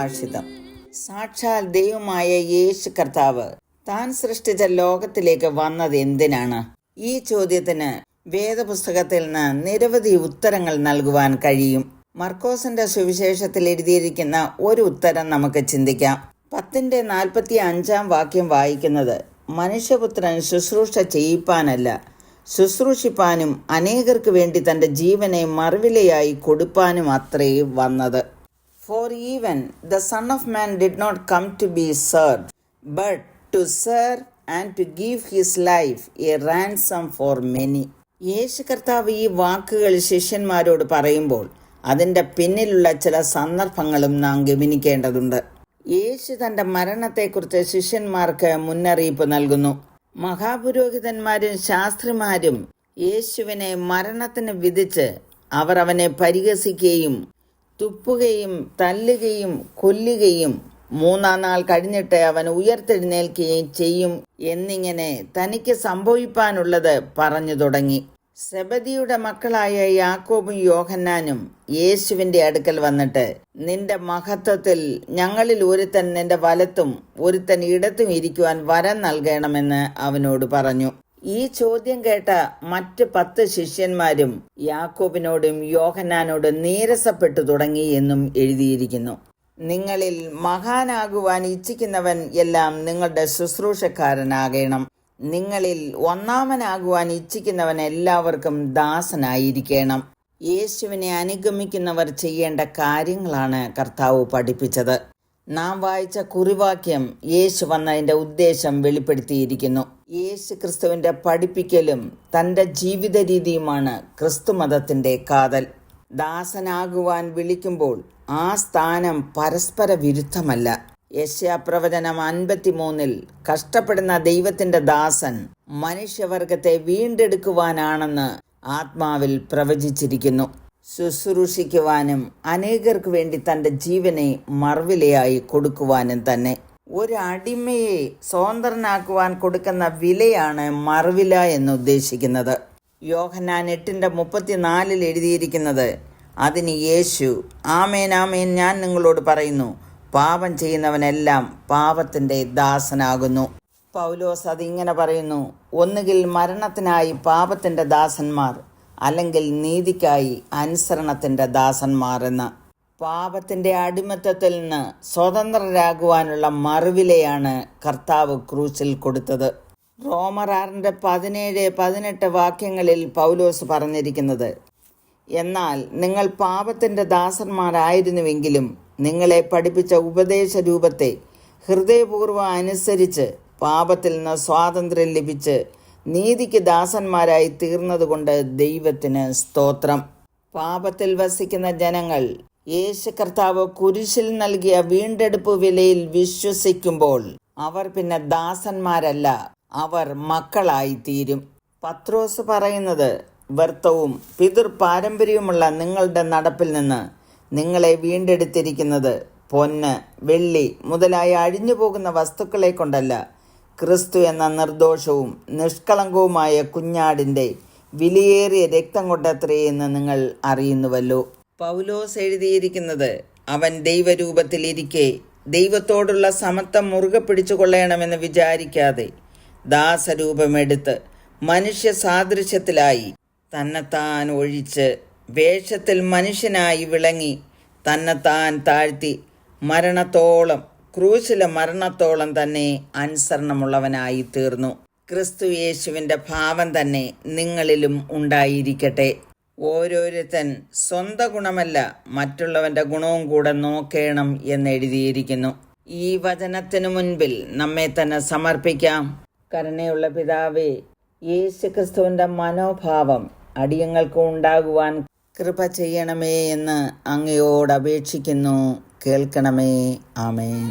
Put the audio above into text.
സുഭാഷിതം. സാക്ഷാൽ ദൈവമായ യേശു കർത്താവ് താൻ സൃഷ്ടിച്ച ലോകത്തിലേക്ക് വന്നത് എന്തിനാണ്? ഈ ചോദ്യത്തിന് വേദപുസ്തകത്തിൽ നിന്ന് നിരവധി ഉത്തരങ്ങൾ നൽകുവാൻ കഴിയും. മർക്കോസിന്റെ സുവിശേഷത്തിൽ എഴുതിയിരിക്കുന്ന ഒരു ഉത്തരം നമുക്ക് ചിന്തിക്കാം. 10:45 വായിക്കുന്നത്, മനുഷ്യപുത്രൻ ശുശ്രൂഷ ചെയ്യിപ്പാനല്ല, ശുശ്രൂഷിപ്പാനും അനേകർക്ക് വേണ്ടി തന്റെ ജീവനെ മറുവിലയായി കൊടുപ്പാനും അത്രേ വന്നത്. For even the Son of Man did not come to be served, but to serve and to give his life a ransom for many. യേശു കർത്താവ് ഈ വാക്കുകൾ ശിഷ്യന്മാരോട് പറയുമ്പോൾ അതിൻ്റെ പിന്നിലുള്ള ചില സന്ദർഭങ്ങളും നാം ഗമനിക്കേണ്ടതുണ്ട്. യേശു തൻ്റെ മരണത്തെക്കുറിച്ച് ശിഷ്യന്മാർക്ക് മുന്നറിയിപ്പ് നൽകുന്നു. മഹാപുരോഹിതന്മാരും ശാസ്ത്രിമാരും യേശുവിനെ മരണത്തിന് വിധിച്ച് അവർ അവനെ പരിഹസിക്കുകയും തുപ്പുകയും തല്ലുകയും കൊല്ലുകയും 3-ാം നാൾ കഴിഞ്ഞിട്ട് അവൻ ഉയർത്തെഴുന്നേൽക്കുകയും ചെയ്യും എന്നിങ്ങനെ തനിക്ക് സംഭവിപ്പാനുള്ളത് പറഞ്ഞു തുടങ്ങി. സെബദിയുടെ മക്കളായ യാക്കോബും യോഹന്നാനും യേശുവിന്റെ അടുക്കൽ വന്നിട്ട്, നിന്റെ മഹത്വത്തിൽ ഞങ്ങളിൽ ഒരുത്തൻ നിന്റെ വലത്തും ഒരുത്തൻ ഇടത്തും ഇരിക്കുവാൻ വരം നൽകണമെന്ന് അവനോട് പറഞ്ഞു. ഈ ചോദ്യം കേട്ട മറ്റ് 10 ശിഷ്യന്മാരും യാക്കോബിനോടും യോഹന്നാനോടും നീരസപ്പെട്ടു തുടങ്ങി എന്നും എഴുതിയിരിക്കുന്നു. നിങ്ങളിൽ മഹാനാകുവാൻ ഇച്ഛിക്കുന്നവൻ എല്ലാം നിങ്ങളുടെ ശുശ്രൂഷക്കാരനാകണം. നിങ്ങളിൽ ഒന്നാമനാകുവാൻ ഇച്ഛിക്കുന്നവൻ എല്ലാവർക്കും ദാസനായിരിക്കണം. യേശുവിനെ അനുഗമിക്കുന്നവർ ചെയ്യേണ്ട കാര്യങ്ങളാണ് കർത്താവ് പഠിപ്പിച്ചത്. നാം വായിച്ച കുറിവാക്യം യേശു വന്നതിൻ്റെ ഉദ്ദേശം വെളിപ്പെടുത്തിയിരിക്കുന്നു. യേശു ക്രിസ്തുവിൻ്റെ പഠിപ്പിക്കലും തൻ്റെ ജീവിത രീതിയുമാണ് ക്രിസ്തുമതത്തിൻ്റെ കാതൽ. ദാസനാകുവാൻ വിളിക്കുമ്പോൾ ആ സ്ഥാനം പരസ്പര വിരുദ്ധമല്ല. യെശയ്യാപ്രവചനം 53 കഷ്ടപ്പെടുന്ന ദൈവത്തിന്റെ ദാസൻ മനുഷ്യവർഗത്തെ വീണ്ടെടുക്കുവാനാണെന്ന് ആത്മാവിൽ പ്രവചിച്ചിരിക്കുന്നു. ശുശ്രൂഷിക്കുവാനും അനേകർക്ക് വേണ്ടി തന്റെ ജീവനെ മറുവിലയായി കൊടുക്കുവാനും തന്നെ. ഒരു അടിമയെ സ്വതന്ത്രനാക്കുവാൻ കൊടുക്കുന്ന വിലയാണ് മറുവില എന്ന് ഉദ്ദേശിക്കുന്നത്. യോഹന്നാൻ 8:34 എഴുതിയിരിക്കുന്നത്, അതിന് യേശു, ആമേൻ ആമേൻ ഞാൻ നിങ്ങളോട് പറയുന്നു, പാപം ചെയ്യുന്നവനെല്ലാം പാപത്തിന്റെ ദാസനാകുന്നു. പൗലോസ് അതിങ്ങനെ പറയുന്നു, ഒന്നുകിൽ മരണത്തിനായി പാപത്തിന്റെ ദാസന്മാർ, അല്ലെങ്കിൽ നീതിക്കായി അനുസരണത്തിന്റെ ദാസന്മാർ എന്ന്. പാപത്തിന്റെ അടിമത്തത്തിൽ നിന്ന് സ്വതന്ത്രരാകുവാനുള്ള മറുവിലയാണ് കർത്താവ് ക്രൂശിൽ കൊടുത്തത്. റോമർ 6:17-18 പൗലോസ് പറഞ്ഞിരിക്കുന്നത്, എന്നാൽ നിങ്ങൾ പാപത്തിന്റെ ദാസന്മാരായിരുന്നുവെങ്കിലും നിങ്ങളെ പഠിപ്പിച്ച ഉപദേശ രൂപത്തെ ഹൃദയപൂർവ്വം അനുസരിച്ച് പാപത്തിൽ നിന്ന് സ്വാതന്ത്ര്യം ലഭിച്ച് നീതിക്ക് ദാസന്മാരായി തീർന്നതുകൊണ്ട് ദൈവത്തിന് സ്തോത്രം. പാപത്തിൽ വസിക്കുന്ന ജനങ്ങൾ യേശു കർത്താവ് കുരിശിൽ നൽകിയ വീണ്ടെടുപ്പ് വിലയിൽ വിശ്വസിക്കുമ്പോൾ അവർ പിന്നെ ദാസന്മാരല്ല, അവർ മക്കളായി തീരും. പത്രോസ് പറയുന്നത്, വ്യർത്ഥവും പിതൃ പാരമ്പര്യവുമുള്ള നിങ്ങളുടെ നടപ്പിൽ നിന്ന് നിങ്ങളെ വീണ്ടെടുത്തിരിക്കുന്നത് പൊന്ന്, വെള്ളി മുതലായ അഴിഞ്ഞു പോകുന്ന വസ്തുക്കളെ കൊണ്ടല്ല, ക്രിസ്തു എന്ന നിർദോഷവും നിഷ്കളങ്കവുമായ കുഞ്ഞാടിൻ്റെ വിലയേറിയ രക്തം കൊണ്ടത്രേ എന്ന് നിങ്ങൾ അറിയുന്നുവല്ലോ. പൗലോസ് എഴുതിയിരിക്കുന്നത്, അവൻ ദൈവരൂപത്തിലിരിക്കെ ദൈവത്തോടുള്ള സമത്വം മുറുകെ പിടിച്ചു കൊള്ളണമെന്ന് വിചാരിക്കാതെ ദാസരൂപമെടുത്ത് മനുഷ്യ സാദൃശ്യത്തിലായി തന്നെത്താൻ ഒഴിച്ച് വേഷത്തിൽ മനുഷ്യനായി വിളങ്ങി തന്നെത്താൻ താഴ്ത്തി മരണത്തോളം, ക്രൂശിലെ മരണത്തോളം തന്നെ അനുസരണമുള്ളവനായി തീർന്നു. ക്രിസ്തു യേശുവിൻ്റെ ഭാവം തന്നെ നിങ്ങളിലും ഉണ്ടായിരിക്കട്ടെ. ഓരോരുത്തൻ സ്വന്തം ഗുണമല്ല മറ്റുള്ളവൻ്റെ ഗുണവും കൂടെ നോക്കണം എന്നെഴുതിയിരിക്കുന്നു. ഈ വചനത്തിനു മുൻപിൽ നമ്മെ തന്നെ സമർപ്പിക്കാം. കരുണയുള്ള പിതാവേ, യേശു ക്രിസ്തുവിൻ്റെ മനോഭാവം അടിയങ്ങൾക്ക് ഉണ്ടാകുവാൻ കൃപ ചെയ്യണമേ എന്ന് അങ്ങയോട് അപേക്ഷിക്കുന്നു. കേൾക്കണമേ. ആമേൻ.